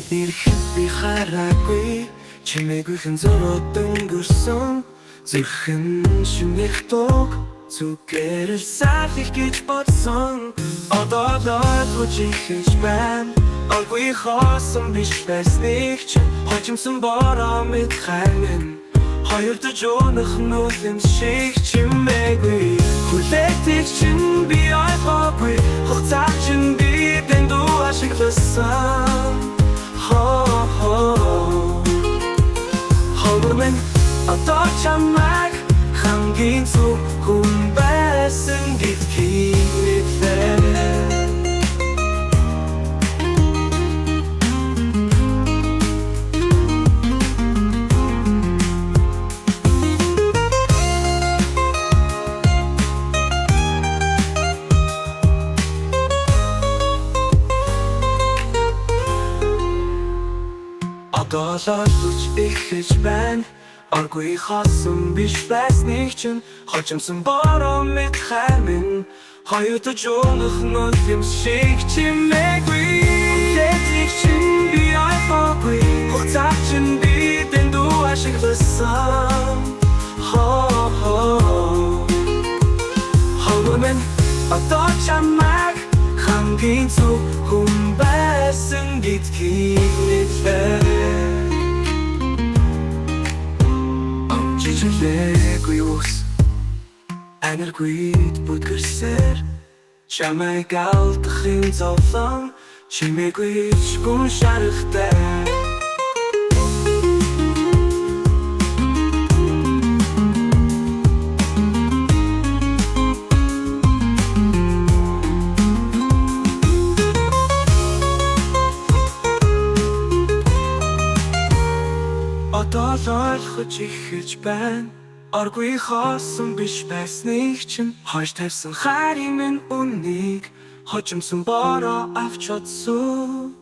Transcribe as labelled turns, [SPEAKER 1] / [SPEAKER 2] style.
[SPEAKER 1] Ирэхэд би хараагүй чимээгүйхэн зөрөөд өнгөрсөн зүрхэн шүмэх туг зүгээр л сахих гэж бодсон одоо л ихэж байна Алгүй хоосон биш байсныг ч хожимсон бороо мэд хайрын Хоёрдож унах нүүлэн шиг чимээгүй Хүлээдэг чинь би ойлгоогүй Хугацаа чинь бидэн дуу ашигласан Ховор минь одоо чамайг хамгийн зөв хүн байсан гэдгийг мэдээ Одоо л олж ихэж байна Оргүй хоосон биш байсныг чинь хожимсон бороо мэд хайр минь Хоёрдож унах нүд юм шиг чимээгүй Хүлээдэг чинь би ойлгоогүй Хугацаа чинь бидэн дуу ашигласан Ховор минь одоо чамайг хамгийн зөв хүн байсан гэдгийг мэдээ Чичилээгүй ус Анаргүйд бүдгэрсээр Чамайг алдахын зовлон Чимээгүй ч гүн шарахтай Одоо л ойлгож ихэж байна Оргүй хоосон биш байсныг чинь Хойш тавьсан хайрын минь үннийг Хожимсон бороо авч чадсан